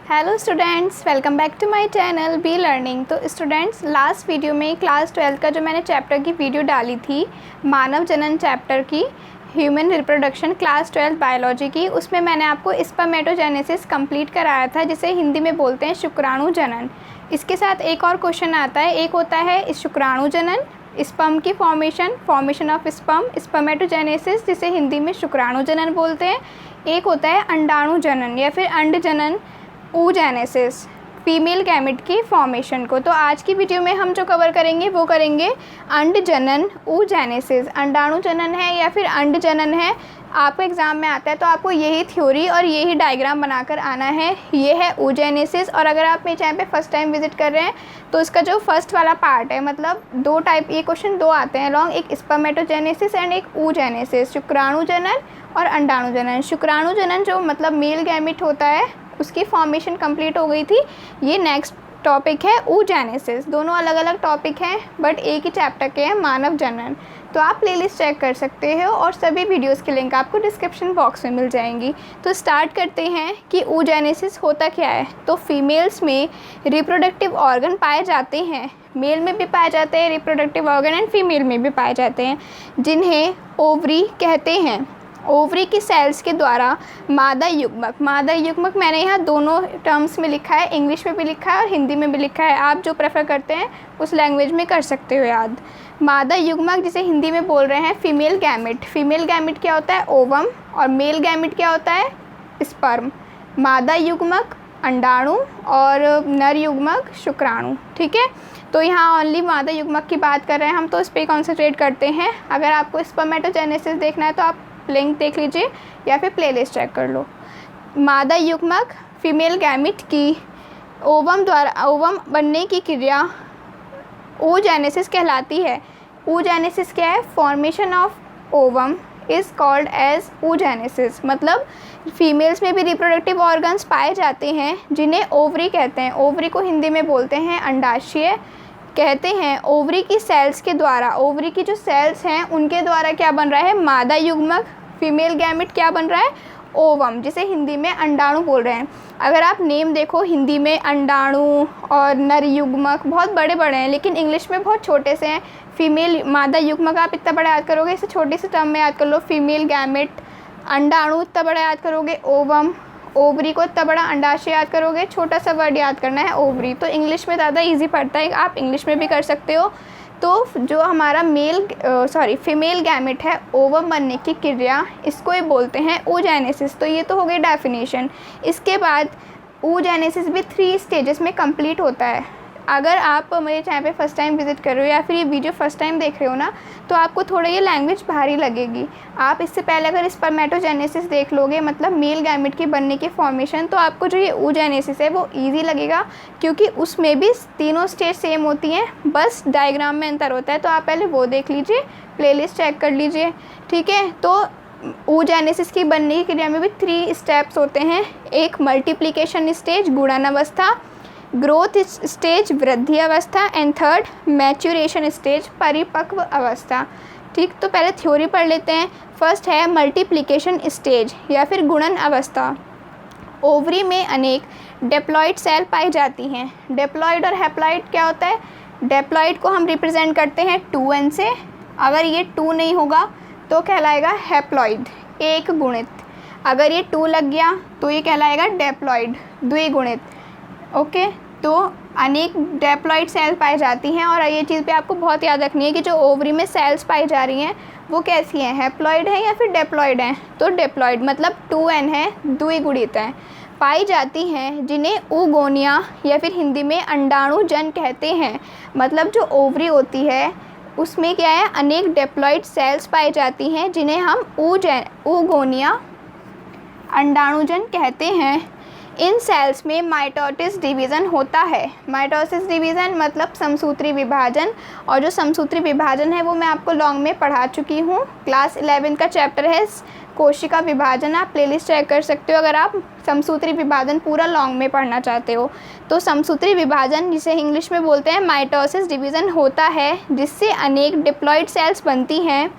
Hello students, welcome back to my channel B learning. तो students, last video में class 12 का जो मैंने चैप्टर की वीडियो डाली थी, मानव जनन चैप्टर की, ह्यूमन रिप्रोडक्शन क्लास 12 बायोलॉजी की, उसमें मैंने आपको स्पर्मेटोजेनेसिस कंप्लीट कराया था, जिसे हिंदी में बोलते हैं शुक्राणु जनन। इसके साथ एक और क्वेश्चन आता है, एक होता है शुक्राणु जनन, स्पर्म की फॉर्मेशन ऑफ स्पर्म, स्पर्मेटोजेनेसिस, जिसे हिंदी में शुक्राणु जनन बोलते हैं। एक होता है अंडाणु जनन या फिर अंड जनन, oogenesis, फीमेल गैमेट की फॉर्मेशन को। तो आज की वीडियो में हम जो कवर करेंगे वो करेंगे अंड जनन, oogenesis। अंडाणु जनन है या फिर अंड जनन है, आपको एग्ज़ाम में आता है तो आपको यही थ्योरी और यही डायग्राम बनाकर आना है। ये है oogenesis। और अगर आप मेरे चैनल पे फर्स्ट टाइम विजिट कर रहे हैं तो इसका जो फर्स्ट वाला पार्ट है, मतलब दो टाइप, ये क्वेश्चन दो आते हैं लॉन्ग, एक स्पर्मेटोजेनेसिस एंड एक oogenesis, शुक्राणु जनन और अंडाणु जनन। शुक्राणु जनन जो मतलब मेल गैमेट होता है, उसकी फॉर्मेशन कंप्लीट हो गई थी। ये नेक्स्ट टॉपिक है oogenesis। दोनों अलग अलग टॉपिक हैं बट एक ही चैप्टर के हैं, मानव जनन। तो आप प्लेलिस्ट चेक कर सकते हो और सभी वीडियोस की लिंक आपको डिस्क्रिप्शन बॉक्स में मिल जाएंगी। तो स्टार्ट करते हैं कि oogenesis होता क्या है। तो फीमेल्स में रिप्रोडक्टिव ऑर्गन पाए जाते हैं, मेल में भी पाए जाते हैं रिप्रोडक्टिव ऑर्गन एंड फीमेल में भी पाए जाते हैं, जिन्हें ओवरी कहते हैं। ओवरी की सेल्स के द्वारा मादा युग्मक मैंने यहाँ दोनों टर्म्स में लिखा है, इंग्लिश में भी लिखा है और हिंदी में भी लिखा है। आप जो प्रेफर करते हैं उस लैंग्वेज में कर सकते हो याद। मादा युग्मक जिसे हिंदी में बोल रहे हैं फीमेल गैमेट। फीमेल गैमेट क्या होता है? ओवम। और मेल गैमेट क्या होता है? स्पर्म। मादा युग्मक अंडाणु और नर युग्मक शुक्राणु। ठीक है, तो यहाँ ओनली मादा युग्मक की बात कर रहे हैं हम, तो इस पर कॉन्सेंट्रेट करते हैं। अगर आपको स्पर्मेटोजेनेसिस देखना है तो आप लिंक देख लीजिए या फिर प्लेलिस्ट चेक कर लो। मादा युग्मक फीमेल गैमेट की ओवम बनने की क्रिया oogenesis कहलाती है। oogenesis क्या है? Formation of ovum is called as oogenesis। मतलब फीमेल्स में भी रिप्रोडक्टिव ऑर्गन्स पाए जाते हैं जिन्हें ओवरी कहते हैं। ओवरी को हिंदी में बोलते हैं अंडाशय कहते हैं। ओवरी की सेल्स के द्वारा, ओवरी की जो सेल्स हैं उनके द्वारा क्या बन रहा है? मादा युग्मक फीमेल गैमेट क्या बन रहा है? ओवम, जिसे हिंदी में अंडाणु बोल रहे हैं। अगर आप नेम देखो, हिंदी में अंडाणु और नर युग्मक बहुत बड़े बड़े हैं, लेकिन इंग्लिश में बहुत छोटे से हैं। फीमेल मादा युग्मक आप इतना बड़ा याद करोगे, इसे छोटी सी टर्म में याद कर लो, फीमेल गैमेट। अंडाणु इतना बड़ा याद करोगे, ओवम। ओवरी को इतना बड़ा अंडाशय याद करोगे, छोटा सा वर्ड याद करना है ओवरी। तो इंग्लिश में ज़्यादा इजी पड़ता है, आप इंग्लिश में भी कर सकते हो। तो जो हमारा फीमेल गैमेट है, ओवम बनने की क्रिया, इसको ये बोलते हैं oogenesis। तो ये तो हो गई डेफिनेशन। इसके बाद oogenesis भी 3 स्टेजेस में कंप्लीट होता है। अगर आप मेरे चैनल पे फर्स्ट टाइम विजिट कर रहे हो या फिर ये वीडियो फर्स्ट टाइम देख रहे हो ना, तो आपको थोड़ा ये लैंग्वेज भारी लगेगी। आप इससे पहले अगर स्पर्मेटोजेनेसिस देख लोगे, मतलब मेल गैमेट की बनने की फॉर्मेशन, तो आपको जो ये oogenesis है वो ईजी लगेगा, क्योंकि उसमें भी तीनों स्टेज सेम होती हैं, बस डायग्राम में अंतर होता है। तो आप पहले वो देख लीजिए, प्लेलिस्ट चेक कर लीजिए। ठीक है, तो oogenesis की बनने की क्रिया में भी 3 स्टेप्स होते हैं। एक मल्टीप्लिकेशन स्टेज, गुणन अवस्था, ग्रोथ स्टेज, वृद्धि अवस्था, एंड थर्ड मैच्यूरेशन स्टेज, परिपक्व अवस्था। ठीक, तो पहले थ्योरी पढ़ लेते हैं। फर्स्ट है मल्टीप्लिकेशन स्टेज या फिर गुणन अवस्था। ओवरी में अनेक डेप्लॉइड सेल पाई जाती हैं। डेप्लॉइड और हैप्लॉइड क्या होता है? डेप्लॉइड को हम रिप्रेजेंट करते हैं 2n से। अगर ये 2 नहीं होगा तो कहलाएगा हैप्लॉइड, एक गुणित। अगर ये 2 लग गया तो ये कहलाएगा डेप्लॉइड, द्विगुणित। ओके, तो अनेक डेप्लॉइड सेल पाई जाती हैं। और ये चीज़ पे आपको बहुत याद रखनी है कि जो ओवरी में सेल्स पाई जा रही हैं वो कैसी हैं, हैप्लॉइड हैं या फिर डेप्लॉइड हैं। तो डेप्लॉइड मतलब 2n है, द्विगुणित है, पाई जाती हैं, जिन्हें oogonia या फिर हिंदी में अंडाणु जन कहते हैं। मतलब जो ओवरी होती है उसमें क्या है, अनेक डेप्लॉइड सेल्स पाई जाती हैं, जिन्हें हम oogonia अंडाणुजन कहते हैं। इन सेल्स में माइटोसिस डिवीज़न होता है। माइटोसिस डिवीज़न मतलब समसूत्री विभाजन, और जो समसूत्री विभाजन है वो मैं आपको लॉन्ग में पढ़ा चुकी हूँ। क्लास 11 का चैप्टर है कोशिका विभाजन, आप प्लेलिस्ट चेक कर सकते हो अगर आप समसूत्री विभाजन पूरा लॉन्ग में पढ़ना चाहते हो। तो समसूत्री विभाजन, जिसे इंग्लिश में बोलते हैं माइटोसिस डिवीज़न, होता है जिससे अनेक डिप्लॉइड सेल्स बनती हैं,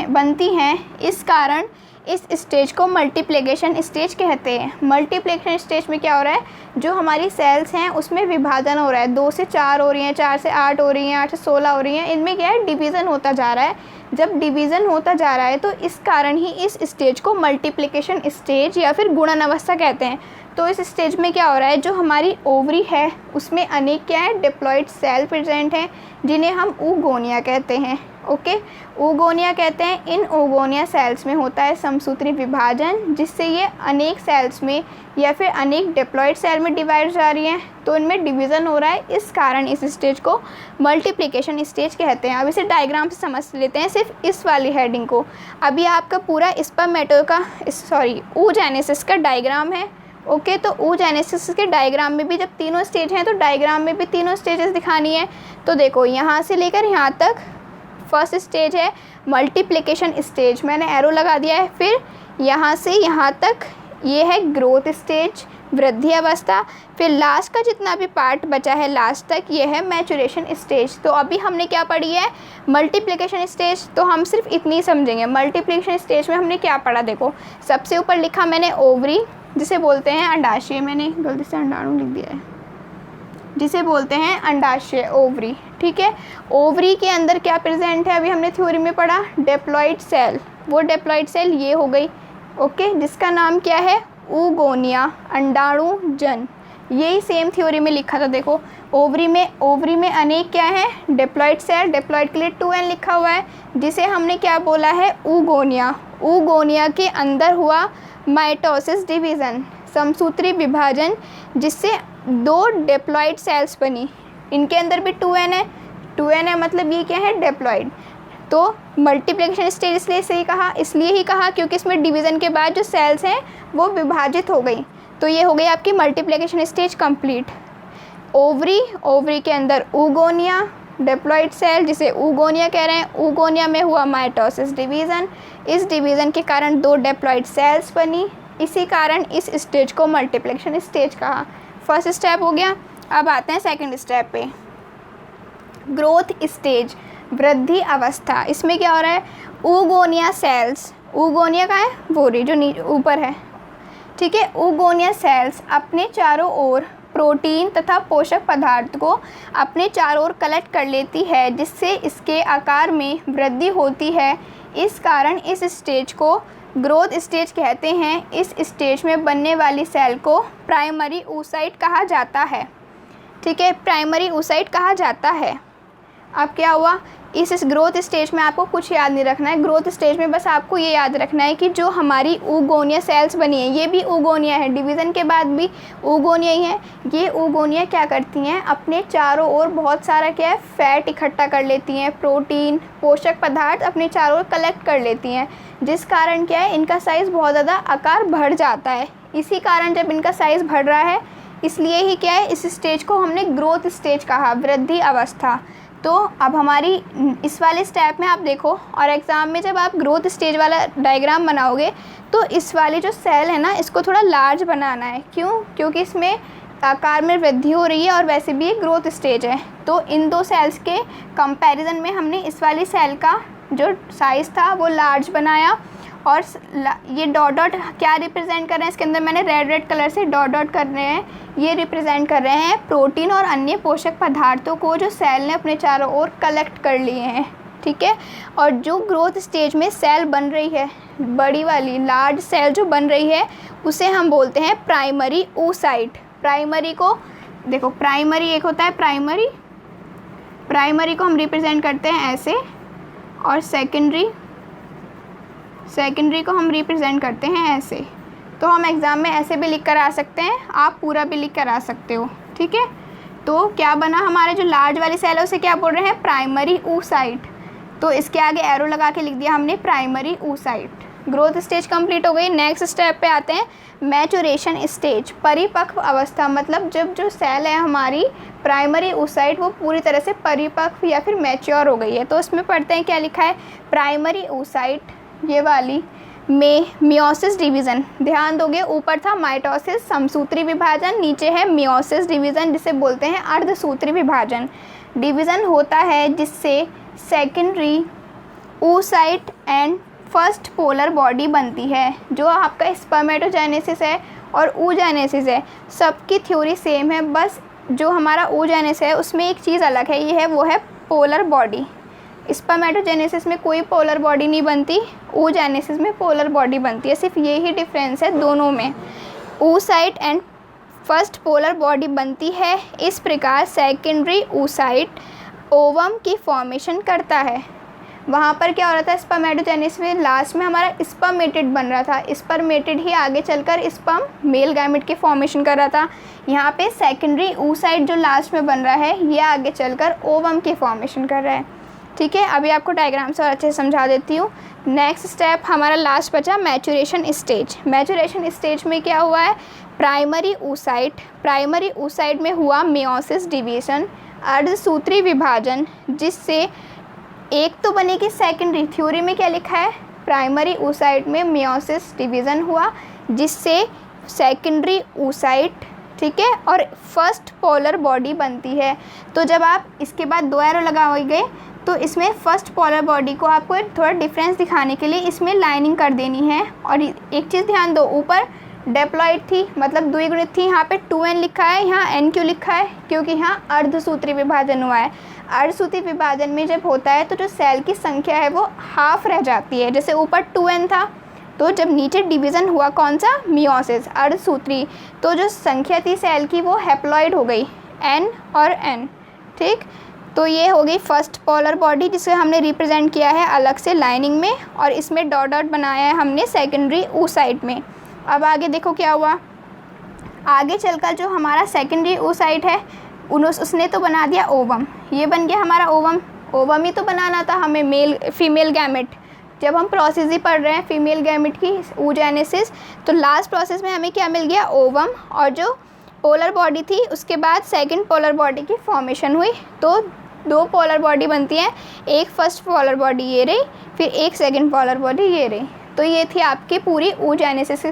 बनती हैं। इस कारण इस स्टेज को मल्टीप्लिकेशन स्टेज कहते हैं। मल्टीप्लिकेशन स्टेज में क्या हो रहा है, जो हमारी सेल्स हैं उसमें विभाजन हो रहा है, 2 से 4 हो रही हैं, 4 से 8 हो रही हैं, 8 से 16 हो रही हैं, इनमें क्या है डिवीज़न होता जा रहा है। जब डिवीज़न होता जा रहा है तो इस कारण ही इस स्टेज को मल्टीप्लिकेशन स्टेज या फिर गुणन अवस्था कहते हैं। तो इस स्टेज में क्या हो रहा है, जो हमारी ओवरी है उसमें अनेक क्या है डिप्लॉइड सेल प्रेजेंट हैं, जिन्हें हम oogonia कहते हैं। ओके, oogonia कहते हैं। इन oogonia सेल्स में होता है समसूत्री विभाजन, जिससे ये अनेक सेल्स में या फिर अनेक डिप्लॉइड सेल में डिवाइड जा रही हैं, तो इनमें डिवीज़न हो रहा है। इस कारण इस स्टेज को मल्टीप्लिकेशन स्टेज कहते हैं। अब इसे डायग्राम से समझ लेते हैं, सिर्फ इस वाली हेडिंग को। अभी आपका पूरा स्पर्मेटो का oogenesis का डायग्राम है। ओके, तो oogenesis के डायग्राम में भी जब तीनों स्टेज हैं तो डायग्राम में भी तीनों स्टेजेस दिखानी है। तो देखो यहाँ से लेकर यहाँ तक फर्स्ट स्टेज है मल्टीप्लिकेशन स्टेज, मैंने एरो लगा दिया है। फिर यहाँ से यहाँ तक ये है ग्रोथ स्टेज, वृद्धि अवस्था। फिर लास्ट का जितना भी पार्ट बचा है लास्ट तक ये है मैचुरेशन स्टेज। तो अभी हमने क्या पढ़ी है, मल्टीप्लिकेशन स्टेज। तो हम सिर्फ इतनी समझेंगे। मल्टीप्लिकेशन स्टेज में हमने क्या पढ़ा, देखो सबसे ऊपर लिखा मैंने ओवरी, जिसे बोलते हैं अंडाशय, मैंने गलती से अंडाणु लिख दिया है, जिसे बोलते हैं अंडाशय, ओवरी। ठीक है, ओवरी के अंदर क्या प्रेजेंट है, अभी हमने थ्योरी में पढ़ा डिप्लॉइड सेल। वो डिप्लॉइड सेल ये हो गई। ओके, जिसका नाम क्या है oogonia, अंडाणु जन। यही सेम थ्योरी में लिखा था। देखो ओवरी में अनेक क्या है डिप्लॉइड सेल, डिप्लॉइड के लिए 2n लिखा हुआ है, जिसे हमने क्या बोला है oogonia। oogonia के अंदर हुआ माइटोसिस डिवीज़न, समसूत्री विभाजन, जिससे 2 डिप्लॉइड सेल्स बनी। इनके अंदर भी 2n है, 2n है मतलब ये क्या है डिप्लॉइड। तो मल्टीप्लिकेशन स्टेज इसलिए ही कहा क्योंकि इसमें डिवीज़न के बाद जो सेल्स हैं वो विभाजित हो गई। तो ये हो गई आपकी मल्टीप्लिकेशन स्टेज कंप्लीट। ओवरी के अंदर oogonia, डिप्लॉइड सेल जिसे oogonia कह रहे हैं। oogonia में हुआ माइटोसिस डिवीज़न, इस डिवीज़न के कारण 2 डिप्लॉइड सेल्स बनी, इसी कारण इस स्टेज को मल्टीप्लिकेशन स्टेज कहा। फर्स्ट स्टेप हो गया। अब आते हैं सेकंड स्टेप पे, ग्रोथ स्टेज, वृद्धि अवस्था। इसमें क्या हो रहा है, oogonia सेल्स, oogonia का है वो जो ऊपर है, ठीक है। oogonia सेल्स अपने चारों ओर प्रोटीन तथा पोषक पदार्थ को अपने चारों ओर कलेक्ट कर लेती है, जिससे इसके आकार में वृद्धि होती है। इस कारण इस स्टेज को ग्रोथ स्टेज कहते हैं। इस स्टेज में बनने वाली सेल को प्राइमरी oocyte कहा जाता है। ठीक है, प्राइमरी oocyte कहा जाता है। अब क्या हुआ, इस ग्रोथ स्टेज में आपको कुछ याद नहीं रखना है। ग्रोथ स्टेज में बस आपको ये याद रखना है कि जो हमारी oogonia सेल्स बनी है ये भी oogonia है, डिवीज़न के बाद भी oogonia ही है। ये oogonia क्या करती हैं, अपने चारों ओर बहुत सारा क्या है फैट इकट्ठा कर लेती हैं, प्रोटीन पोषक पदार्थ अपने चारों ओर कलेक्ट कर लेती हैं, जिस कारण क्या है इनका साइज़ बहुत ज़्यादा आकार बढ़ जाता है। इसी कारण जब इनका साइज़ बढ़ रहा है इसलिए ही क्या है इस स्टेज को हमने ग्रोथ स्टेज कहा, वृद्धि अवस्था। तो अब हमारी इस वाले स्टेप में आप देखो और एग्ज़ाम में जब आप ग्रोथ स्टेज वाला डायग्राम बनाओगे तो इस वाली जो सेल है ना इसको थोड़ा लार्ज बनाना है। क्यों, क्योंकि इसमें आकार में वृद्धि हो रही है और वैसे भी एक ग्रोथ स्टेज है। तो इन 2 सेल्स के कंपैरिजन में हमने इस वाली सेल का जो साइज़ था वो लार्ज बनाया। और ये डॉट डॉट क्या रिप्रेजेंट कर रहे हैं, इसके अंदर मैंने रेड कलर से डॉट डॉट कर रहे हैं, ये रिप्रेजेंट कर रहे हैं प्रोटीन और अन्य पोषक पदार्थों को जो सेल ने अपने चारों ओर कलेक्ट कर लिए हैं। ठीक है, और जो ग्रोथ स्टेज में सेल बन रही है, बड़ी वाली लार्ज सेल जो बन रही है उसे हम बोलते हैं प्राइमरी oocyte। प्राइमरी को देखो, प्राइमरी एक होता है प्राइमरी को हम रिप्रेजेंट करते हैं ऐसे, और सेकेंडरी को हम रिप्रेजेंट करते हैं ऐसे। तो हम एग्ज़ाम में ऐसे भी लिख कर आ सकते हैं, आप पूरा भी लिख कर आ सकते हो। ठीक है, तो क्या बना, हमारे जो लार्ज वाली सेल है उसे क्या बोल रहे हैं, प्राइमरी oocyte। तो इसके आगे एरो लगा के लिख दिया हमने primary oocyte। Growth stage complete हो गई। नेक्स्ट स्टेप पे आते हैं, मैचुरेशन स्टेज, परिपक्व अवस्था। मतलब जब जो सेल है हमारी प्राइमरी oocyte वो पूरी तरह से परिपक्व या फिर मैच्योर हो गई है। तो उसमें पढ़ते हैं क्या लिखा है, प्राइमरी oocyte ये वाली में मियोसिस डिवीज़न, ध्यान दोगे ऊपर था माइटोसिस समसूत्री विभाजन, नीचे है मियोसिस डिवीज़न जिसे बोलते हैं अर्धसूत्री विभाजन। डिवीज़न होता है जिससे secondary oocyte and first polar body बनती है। जो आपका स्पर्मेटोजेनेसिस है और oogenesis है, सबकी थ्योरी सेम है, बस जो हमारा oogenesis है उसमें एक चीज़ अलग है, ये है वो है पोलर बॉडी। स्पर्मेटोजेनेसिस में कोई पोलर बॉडी नहीं बनती, oogenesis में पोलर बॉडी बनती है, सिर्फ यही डिफरेंस है दोनों में। oocyte and first polar body बनती है। इस प्रकार सेकेंडरी oocyte ओवम की फॉर्मेशन करता है। वहाँ पर क्या हो रहा था, स्पर्मेटोजेनेसिस में लास्ट में हमारा स्पर्मेटिड बन रहा था, स्पर्मेटिड ही आगे चलकर स्पर्म मेल गैमेट की फॉर्मेशन कर रहा था। यहाँ पे सेकेंडरी oocyte जो लास्ट में बन रहा है, ये आगे चलकर ओवम की फॉर्मेशन कर रहा है। ठीक है, अभी आपको डायग्राम से और अच्छे से समझा देती हूँ। नेक्स्ट स्टेप हमारा लास्ट बचा मैचुरेशन स्टेज। मैचुरेशन स्टेज में क्या हुआ है, प्राइमरी oocyte में हुआ मेयोसिस डिवीज़न, अर्धसूत्री विभाजन, जिससे एक तो बनेगी सेकेंडरी। थ्योरी में क्या लिखा है, प्राइमरी oocyte में मेयोसिस डिवीज़न हुआ जिससे सेकेंडरी oocyte, ठीक है, और फर्स्ट पोलर बॉडी बनती है। तो जब आप इसके बाद 2 एरो लगाओगे तो इसमें फर्स्ट पोलर बॉडी को आपको थोड़ा डिफरेंस दिखाने के लिए इसमें लाइनिंग कर देनी है। और एक चीज़ ध्यान दो, ऊपर डेप्लॉइड थी मतलब द्विगुणित थी, यहाँ पे 2n लिखा है, यहाँ n क्यों लिखा है, क्योंकि यहाँ अर्धसूत्री विभाजन हुआ है। अर्धसूत्री विभाजन में जब होता है तो जो सेल की संख्या है वो हाफ रह जाती है। जैसे ऊपर 2n था तो जब नीचे डिवीज़न हुआ कौन सा, मियोसिस, अर्धसूत्री, तो जो संख्या थी सेल की वो हैप्लॉइड हो गई, n और n। ठीक, तो ये हो गई फर्स्ट पोलर बॉडी जिसे हमने रिप्रेजेंट किया है अलग से लाइनिंग में, और इसमें डॉट डॉट बनाया है हमने सेकेंडरी oocyte में। अब आगे देखो क्या हुआ, आगे चलकर जो हमारा सेकेंडरी oocyte है उसने तो बना दिया ओवम, ये बन गया हमारा ओवम। ओवम ही तो बनाना था हमें, मेल फीमेल गैमेट। जब हम प्रोसेस ही पढ़ रहे हैं फीमेल गैमेट की oogenesis, तो लास्ट प्रोसेस में हमें क्या मिल गया, ओवम, और जो पोलर बॉडी थी उसके बाद सेकंड पोलर बॉडी की फॉर्मेशन हुई। तो 2 पोलर बॉडी बनती हैं, एक फर्स्ट पोलर बॉडी ये रही, फिर एक सेकंड पोलर बॉडी ये रही। तो ये थी आपकी पूरी oogenesis की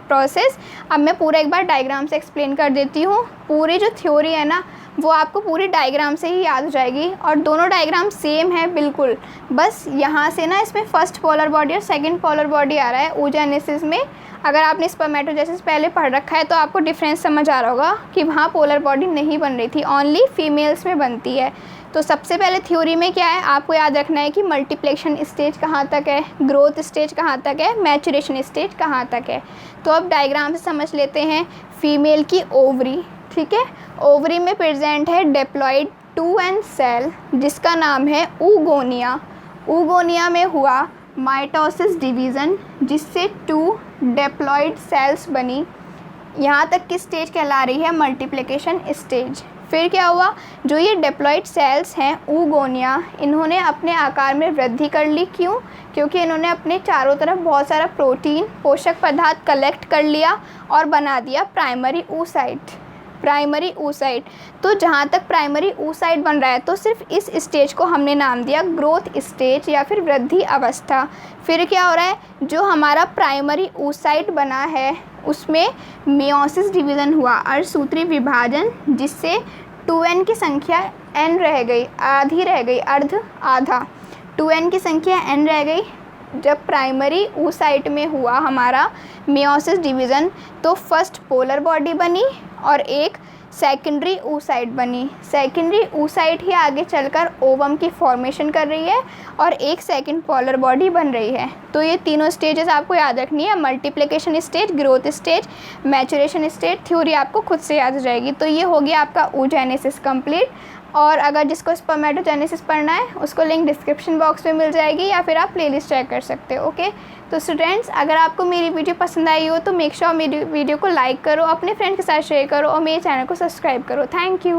प्रोसेस। अब मैं पूरा एक बार डायग्राम से एक्सप्लेन कर देती हूँ। पूरी जो थ्योरी है ना वो आपको पूरी डायग्राम से ही याद हो जाएगी, और दोनों डायग्राम सेम है बिल्कुल, बस यहाँ से ना इसमें फर्स्ट पोलर बॉडी और सेकंड पोलर बॉडी आ रहा है oogenesis में। अगर आपने स्पर्मेटोजेनेसिस पहले पढ़ रखा है तो आपको डिफरेंस समझ आ रहा होगा कि वहाँ पोलर बॉडी नहीं बन रही थी, ओनली फीमेल्स में बनती है। तो सबसे पहले थ्योरी में क्या है, आपको याद रखना है कि मल्टीप्लिकेशन स्टेज कहाँ तक है, ग्रोथ स्टेज कहाँ तक है, मैचुरेशन स्टेज कहाँ तक है। तो अब डायग्राम से समझ लेते हैं। फीमेल की ओवरी, ठीक है, ओवरी में प्रेजेंट है डेप्लॉइड 2n सेल जिसका नाम है oogonia। oogonia में हुआ माइटोसिस डिवीज़न जिससे 2 डेप्लॉइड सेल्स बनी। यहाँ तक की स्टेज कहला रही है मल्टीप्लिकेशन स्टेज। फिर क्या हुआ, जो ये डेप्लॉइड सेल्स हैं oogonia, इन्होंने अपने आकार में वृद्धि कर ली। क्यों, क्योंकि इन्होंने अपने चारों तरफ बहुत सारा प्रोटीन, पोषक पदार्थ कलेक्ट कर लिया और बना दिया प्राइमरी oocyte। प्राइमरी oocyte, तो जहाँ तक प्राइमरी oocyte बन रहा है तो सिर्फ इस स्टेज को हमने नाम दिया ग्रोथ स्टेज या फिर वृद्धि अवस्था। फिर क्या हो रहा है, जो हमारा प्राइमरी oocyte बना है उसमें मेयोसिस डिवीज़न हुआ, अर्धसूत्री विभाजन, जिससे 2n की संख्या n रह गई, आधी रह गई, अर्ध आधा, 2n की संख्या n रह गई। जब प्राइमरी oocyte में हुआ हमारा मेयोसिस डिवीज़न तो फर्स्ट पोलर बॉडी बनी और एक सेकेंडरी oocyte बनी। सेकेंडरी oocyte ही आगे चलकर ओवम की फॉर्मेशन कर रही है और एक सेकंड पोलर बॉडी बन रही है। तो ये तीनों स्टेजेस आपको याद रखनी है, multiplication stage, growth stage, maturation stage. Theory आपको खुद से याद हो जाएगी। तो ये हो गया आपका oogenesis कंप्लीट। और अगर जिसको स्पर्मेटोजेनेसिस पढ़ना है उसको लिंक डिस्क्रिप्शन बॉक्स में मिल जाएगी या फिर आप प्लेलिस्ट चेक कर सकते हो। ओके, तो स्टूडेंट्स अगर आपको मेरी वीडियो पसंद आई हो तो मेक श्योर मेरी वीडियो को लाइक करो, अपने फ्रेंड के साथ शेयर करो और मेरे चैनल को सब्सक्राइब करो। Thank you.